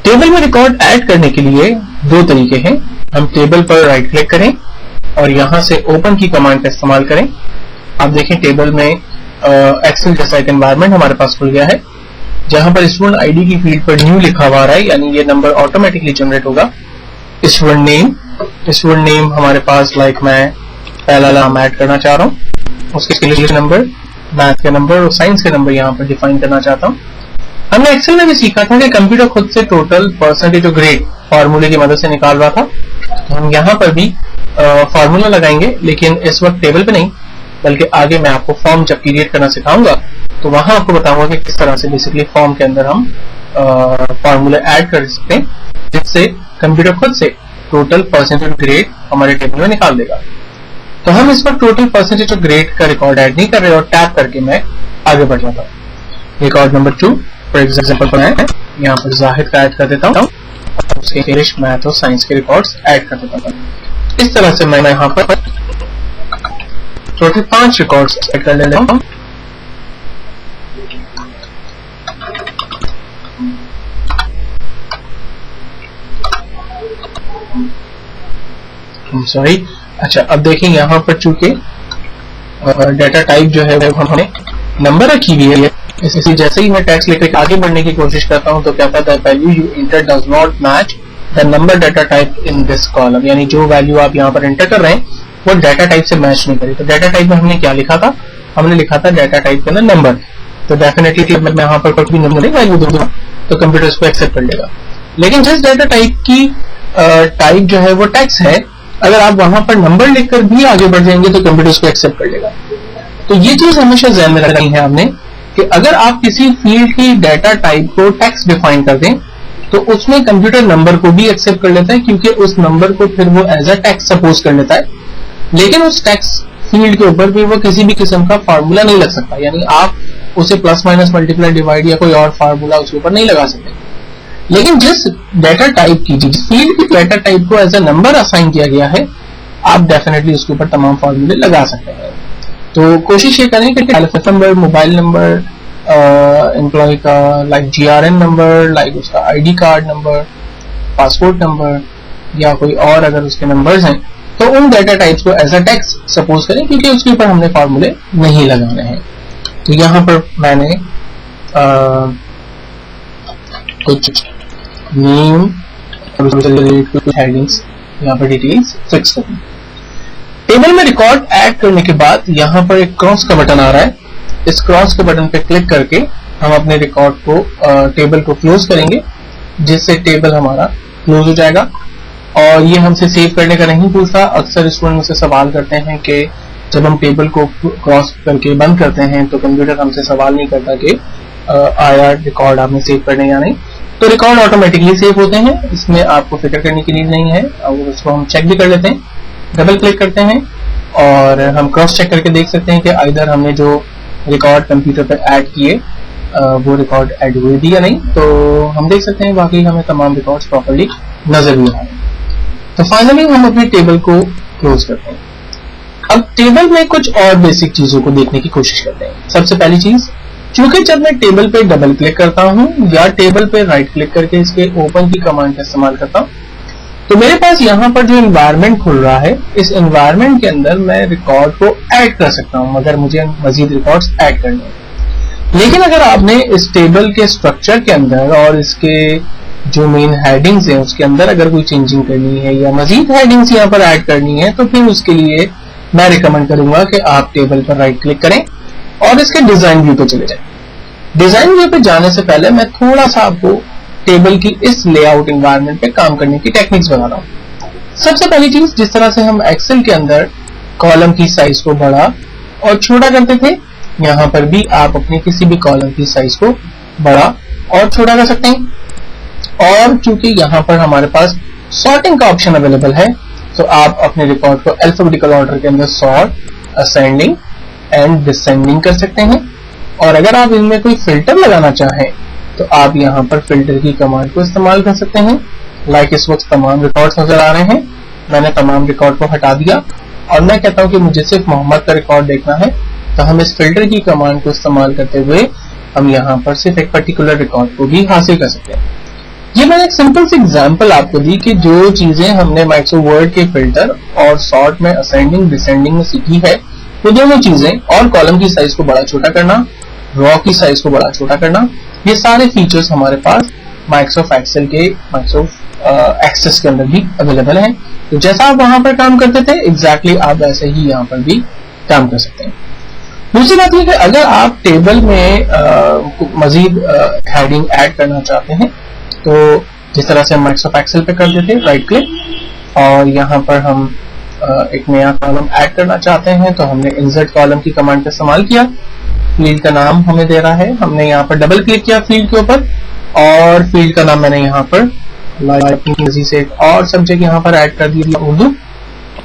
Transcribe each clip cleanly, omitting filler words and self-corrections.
Table में record add करने के लिए दो तरीके हैं। हम टेबल पर राइट क्लिक करें और यहां से ओपन की कमांड का इस्तेमाल करें। आप देखें टेबल में एक्सेल जैसा एक एनवायरनमेंट हमारे पास खुल गया है, जहां पर स्टूडेंट आईडी की फील्ड पर न्यू लिखा हुआ है, यानी ये नंबर ऑटोमेटिकली जनरेट होगा। स्टूडेंट नेम हमारे पास लाइक मैं पहला नाम ऐड करना चाह रहा हूँ, उसके इंग्लिश नंबर, मैथ के नंबर और साइंस के नंबर यहाँ पर डिफाइन करना चाहता हूँ। हमने एक्सेल में भी सीखा था कि कंप्यूटर खुद से टोटल, परसेंटेज और ग्रेड फॉर्मूले की मदद से निकाल रहा था। हम यहाँ पर भी फॉर्मूला लगाएंगे, लेकिन इस वक्त टेबल पे नहीं, बल्कि आगे मैं आपको फॉर्म जब क्रिएट करना सिखाऊंगा तो वहां आपको बताऊंगा कि किस तरह से बेसिकली फॉर्म के अंदर हम फॉर्मूले ऐड कर सकते हैं, जिससे कंप्यूटर खुद से टोटल, परसेंटेज और ग्रेड हमारे टेबल में निकाल देगा। तो हम इस वक्त टोटल, परसेंटेज और ग्रेड का रिकॉर्ड ऐड नहीं कर रहे और टैप करके मैं आगे बढ़ जाता हूँ। रिकॉर्ड नंबर 2 फॉर एग्जाम्पल मैं यहाँ पर जाहिद का ऐड कर देता हूँ, उसके इंग्लिश, मैथ और साइंस के रिकॉर्ड्स ऐड कर देता हूँ। इस तरह से मैं यहाँ पर टोटल 5 रिकॉर्ड्स ऐड कर लेता हूँ। सॉरी, अच्छा अब देखें यहाँ पर चूंकि डाटा टाइप जो है वो हमने नंबर रखी हुई है, इसलिए जैसे ही मैं टेक्स्ट लेकर आगे बढ़ने की कोशिश करता हूँ तो क्या कहता है, value you inter does not match the number data type in this column, यानी जो वैल्यू आप यहाँ पर एंटर कर रहे हैं वो डाटा टाइप से मैच नहीं करी। तो डाटा टाइप में हमने क्या लिखा था, हमने लिखा था डाटा टाइप के अंदर नंबर। तो डेफिनेटली मैं यहाँ पर कोई भी नंबर वैल्यू दूंगा तो कंप्यूटर उसको एक्सेप्ट कर लेगा। लेकिन जिस डाटा टाइप की टाइप जो है वो टेक्स्ट है, अगर आप वहां पर नंबर लिखकर भी आगे बढ़ जाएंगे तो कंप्यूटर उसको एक्सेप्ट कर लेगा। तो ये चीज हमेशा ध्यान में रखनी है आपने कि अगर आप किसी फील्ड की डाटा टाइप को टेक्स्ट डिफाइन कर दें तो उसमें कंप्यूटर नंबर को भी एक्सेप्ट कर लेता है, क्योंकि उस नंबर को फिर वो एज अ टेक्स्ट सपोज कर लेता है। लेकिन उस टेक्स्ट फील्ड के ऊपर भी वो किसी भी किस्म का फार्मूला नहीं लग सकता, यानी आप उसे प्लस माइनस मल्टीप्लाई डिवाइड या कोई और फार्मूला उसके ऊपर नहीं लगा सकते। लेकिन जिस डाटा टाइप की, जिस फील्ड की डाटा टाइप को एज अ नंबर असाइन किया गया है, आप डेफिनेटली उसके ऊपर तमाम फार्मूले लगा सकते हैं। तो कोशिश ये करें कि telephone number, mobile number, employee का लाइक GRN नंबर, लाइक उसका ID card number, passport number या कोई और अगर उसके नंबर्स हैं तो उन डाटा टाइप्स को एज अ टेक्स्ट सपोज करें, क्योंकि उसके ऊपर हमने फार्मूले नहीं लगाने हैं। तो यहाँ पर मैंने कुछ नेम और हेडिंग्स यहाँ पर डिटेल्स फिक्स करें। टेबल में रिकॉर्ड ऐड करने के बाद यहाँ पर एक क्रॉस का बटन आ रहा है। इस क्रॉस के बटन पे क्लिक करके हम अपने रिकॉर्ड को, टेबल को क्लोज करेंगे, जिससे टेबल हमारा क्लोज हो जाएगा। और ये हमसे सेव करने का नहीं पूछता। अक्सर स्टूडेंट मुझसे सवाल करते हैं कि जब हम टेबल को क्रॉस करके बंद करते हैं तो कंप्यूटर हमसे सवाल नहीं करता कि आया रिकॉर्ड आपने सेव करने या नहीं। तो रिकॉर्ड ऑटोमेटिकली सेव होते हैं, इसमें आपको फिक्र करने की नीड नहीं है। और उसको हम चेक भी कर लेते हैं, डबल क्लिक करते हैं और हम क्रॉस चेक करके देख सकते हैं कि आइदर हमने जो रिकॉर्ड कंप्यूटर पर ऐड किए वो रिकॉर्ड ऐड हुए भी या नहीं। तो हम देख सकते हैं वाकई हमें तमाम रिकॉर्ड्स प्रॉपर्ली नजर भी आ रहे हैं। तो फाइनली हम अपने टेबल को क्लोज करते हैं। अब टेबल में कुछ और बेसिक चीजों को देखने की कोशिश करते हैं। सबसे पहली चीज, क्योंकि जब मैं टेबल पे डबल क्लिक करता हूं या टेबल पे राइट क्लिक करके इसके ओपन की कमांड का इस्तेमाल करता हूं, तो मेरे पास यहाँ पर जो एनवायरनमेंट खुल रहा है, इस एनवायरनमेंट के अंदर मैं रिकॉर्ड को ऐड कर सकता हूं अगर मुझे मजीद रिकॉर्ड्स ऐड करने हैं। लेकिन अगर आपने इस टेबल के स्ट्रक्चर के अंदर और इसके जो मेन हेडिंग्स हैं उसके अंदर अगर कोई चेंजिंग करनी है या मजीद हेडिंग्स यहाँ पर ऐड करनी है, तो फिर उसके लिए मैं रिकमेंड करूंगा कि आप टेबल पर राइट क्लिक करें और इसके डिजाइन व्यू पे चले जाएं। डिजाइन व्यू पे जाने से पहले मैं थोड़ा सा आपको टेबल की इस लेआउट एनवायरनमेंट पे काम करने की टेक्निक्स बता रहा हूं। सबसे पहली चीज, जिस तरह से हम एक्सेल के अंदर कॉलम की साइज को बड़ा और छोटा करते थे, यहाँ पर भी आप अपने किसी भी कॉलम की साइज को बड़ा और छोटा कर सकते हैं। और चूंकि यहाँ पर हमारे पास सॉर्टिंग का ऑप्शन अवेलेबल है, तो आप अपने रिकॉर्ड को अल्फाबेटिकल ऑर्डर के अंदर सॉर्ट, असेंडिंग एंड डिसेंडिंग कर सकते हैं। और अगर आप इनमें कोई फिल्टर लगाना चाहें तो आप यहाँ पर फिल्टर की कमांड को इस्तेमाल कर सकते हैं। लाइक इस वक्त तमाम रिकॉर्ड्स नजर आ रहे हैं, मैंने तमाम रिकॉर्ड को हटा दिया और मैं कहता हूं कि मुझे सिर्फ मोहम्मद का रिकॉर्ड देखना है, तो हम इस फिल्टर की कमांड को इस्तेमाल करते हुए हम यहाँ पर सिर्फ एक पर्टिकुलर रिकॉर्ड को भी हासिल कर सकते हैं। ये मैंने एक सिंपल सी एग्जांपल आपको दी कि जो चीजें हमने माइक्रोसॉफ्ट वर्ड के फिल्टर और सॉर्ट में असेंडिंग डिसेंडिंग में सीखी है, वो दोनों चीजें, और कॉलम की साइज को बड़ा छोटा करना, रॉ की साइज को बड़ा छोटा करना, ये सारे फीचर्स हमारे पास माइक्रोसॉफ्ट एक्सेल के माइक्रोसॉफ्ट एक्सेस के अंदर भी अवेलेबल है। तो जैसा आप वहां पर काम करते थे एग्जैक्टली आप वैसे ही यहाँ पर भी काम कर सकते हैं। दूसरी बात यह कि अगर आप टेबल में मजीद हेडिंग ऐड करना चाहते हैं, तो जिस तरह से हम माइक्रोसॉफ्ट एक्सेल पे करते थे, राइट क्लिक और यहाँ पर हम एक नया कॉलम ऐड करना चाहते हैं, तो हमने इंसर्ट कॉलम की कमांड का इस्तेमाल किया। फील्ड का नाम हमें दे रहा है, हमने यहाँ पर डबल क्लिक किया फील्ड के ऊपर और फील्ड का नाम मैंने यहाँ पर अपनी मर्जी से एक और सब्जेक्ट यहाँ पर ऐड कर दिया उर्दू,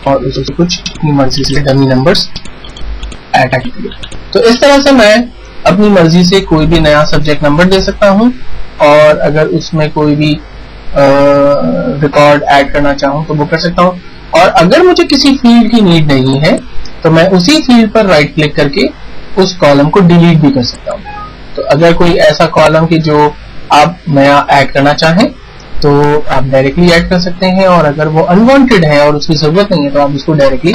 और उससे कुछ अपनी मर्जी से डमी नंबर्स ऐड कर दिए। तो इस तरह से मैं अपनी मर्जी से कोई भी नया सब्जेक्ट नंबर दे सकता हूं, और अगर उसमें कोई भी रिकॉर्ड ऐड करना चाहूं तो वो कर सकता हूं। और अगर मुझे किसी फील्ड की नीड नहीं है तो मैं उसी फील्ड पर राइट क्लिक करके उस कॉलम को डिलीट भी कर सकता हूं। तो अगर कोई ऐसा कॉलम की जो आप नया ऐड करना चाहें तो आप डायरेक्टली ऐड कर सकते हैं, और अगर वो अनवांटेड है और उसकी जरूरत नहीं है तो आप उसको डायरेक्टली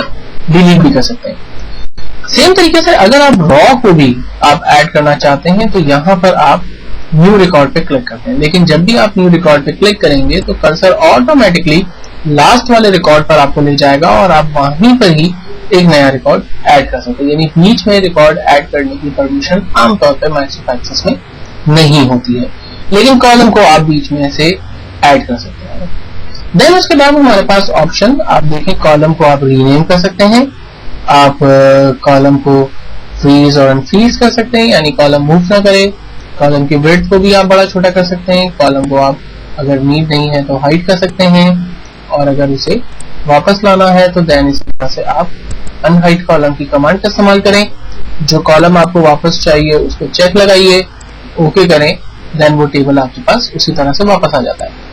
डिलीट भी कर सकते हैं। सेम तरीके से अगर आप रॉ को भी आप ऐड करना चाहते हैं तो यहाँ पर आप न्यू रिकॉर्ड पे क्लिक करते हैं, लेकिन जब भी आप न्यू रिकॉर्ड पे क्लिक करेंगे तो कर्सर ऑटोमेटिकली लास्ट वाले रिकॉर्ड पर आपको ले जाएगा और आप वहीं पर ही एक नया रिकॉर्ड ऐड कर सकते हैं। यानी बीच में रिकॉर्ड ऐड करने की परमिशन आमतौर पर माइक्रोसॉफ्ट एक्सेस में नहीं होती है, लेकिन कॉलम को आप बीच में से ऐड कर सकते हैं। देन उसके बाद हमारे पास ऑप्शन आप देखें, कॉलम को आप रीनेम कर सकते हैं, आप कॉलम को फ्रीज और अनफ्रीज कर सकते हैं, यानी कॉलम मूव ना करे। कॉलम की विड्थ को भी आप बड़ा छोटा कर सकते हैं, कॉलम को आप अगर नीड नहीं है तो हाइड कर सकते हैं, और अगर उसे वापस लाना है तो देन इस तरह से आप अनहाइड कॉलम की कमांड का इस्तेमाल करें। जो कॉलम आपको वापस चाहिए उसको चेक लगाइए, ओके करें, देन वो टेबल आपके पास उसी तरह से वापस आ जाता है।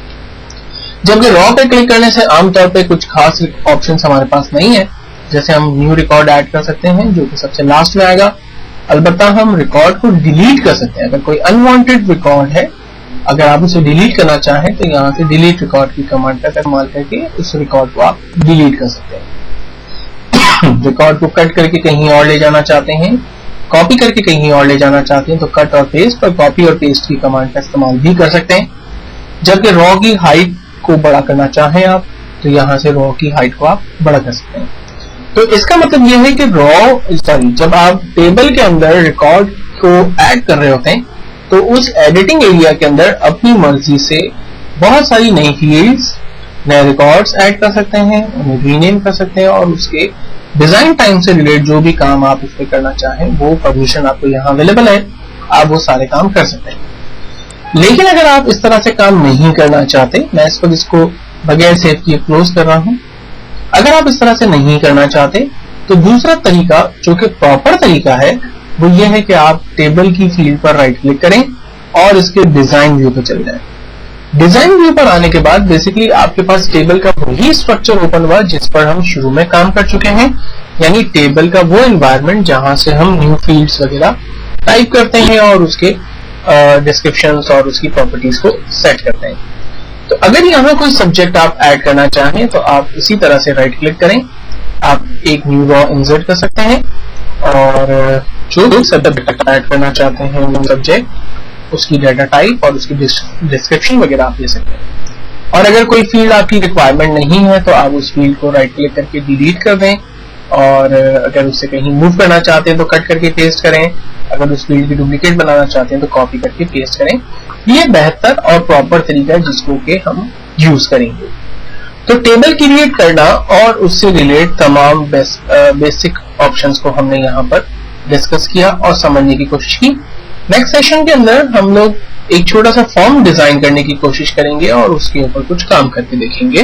जबकि रॉ पे क्लिक करने से आमतौर पे कुछ खास ऑप्शंस हमारे पास नहीं है, जैसे हम न्यू रिकॉर्ड ऐड कर सकते हैं जो कि सबसे लास्ट में आएगा। अलबत्ता हम रिकॉर्ड को डिलीट कर सकते हैं। अगर कोई अनवांटेड रिकॉर्ड है, अगर आप उसे डिलीट करना चाहें तो यहाँ से डिलीट रिकॉर्ड की कमांड का इस्तेमाल करके उस रिकॉर्ड को आप डिलीट कर सकते हैं। रिकॉर्ड को कट करके कहीं और ले जाना चाहते हैं, कॉपी करके कहीं और ले जाना चाहते हैं तो कट और पेस्ट और कॉपी और पेस्ट की कमांड का इस्तेमाल भी कर सकते हैं। जबकि रॉ की हाइट को बड़ा करना चाहें आप तो यहाँ से रॉ की हाइट को आप बड़ा कर सकते हैं। तो इसका मतलब यह है कि जब आप टेबल के अंदर रिकॉर्ड को ऐड कर रहे होते हैं तो उस एडिटिंग एरिया के अंदर अपनी मर्जी से बहुत सारी नई फील्ड्स, नए रिकॉर्ड्स ऐड कर सकते हैं, उन्हें रीनेम कर सकते हैं, और उसके डिजाइन टाइम से रिलेटेड जो भी काम आप उसमें करना चाहें वो परमिशन आपको यहाँ अवेलेबल है, आप वो सारे काम कर सकते हैं। लेकिन अगर आप इस तरह से काम नहीं करना चाहते, मैं इस वक्त इसको बगैर सेव किए क्लोज कर रहा हूं, अगर आप इस तरह से नहीं करना चाहते तो दूसरा तरीका जो कि प्रॉपर तरीका है वो ये है कि आप टेबल की फील्ड पर राइट क्लिक करें और इसके डिजाइन व्यू पर चले जाएं। डिजाइन व्यू पर आने के बाद बेसिकली आपके पास टेबल का वही स्ट्रक्चर ओपन हुआ जिस पर हम शुरू में काम कर चुके हैं, यानी टेबल का वो एनवायरनमेंट जहां से हम न्यू फील्ड्स वगैरह टाइप करते हैं और उसके डिस्क्रिप्शंस और उसकी प्रॉपर्टीज को सेट करते हैं। तो अगर यहाँ कोई सब्जेक्ट आप ऐड करना चाहें तो आप इसी तरह से राइट क्लिक करें, आप एक न्यू रॉ इंसर्ट कर सकते हैं और जो सब्जेक्ट ऐड करना चाहते हैं वो सब्जेक्ट, उसकी डाटा टाइप और उसकी डिस्क्रिप्शन वगैरह आप ले सकते हैं। और अगर कोई फील्ड आपकी रिक्वायरमेंट नहीं है तो आप उस फील्ड को राइट क्लिक करके डिलीट कर दें, और अगर उससे कहीं मूव करना चाहते हैं तो कट करके पेस्ट करें, अगर उस फील्ड की डुप्लीकेट बनाना चाहते हैं तो कॉपी करके पेस्ट करें। ये बेहतर और प्रॉपर तरीका है जिसको कि हम यूज करेंगे। तो टेबल क्रिएट करना और उससे रिलेट तमाम बेसिक ऑप्शंस को हमने यहाँ पर डिस्कस किया और समझने की कोशिश की। नेक्स्ट सेशन के अंदर हम लोग एक छोटा सा फॉर्म डिजाइन करने की कोशिश करेंगे और उसके ऊपर कुछ काम करके देखेंगे।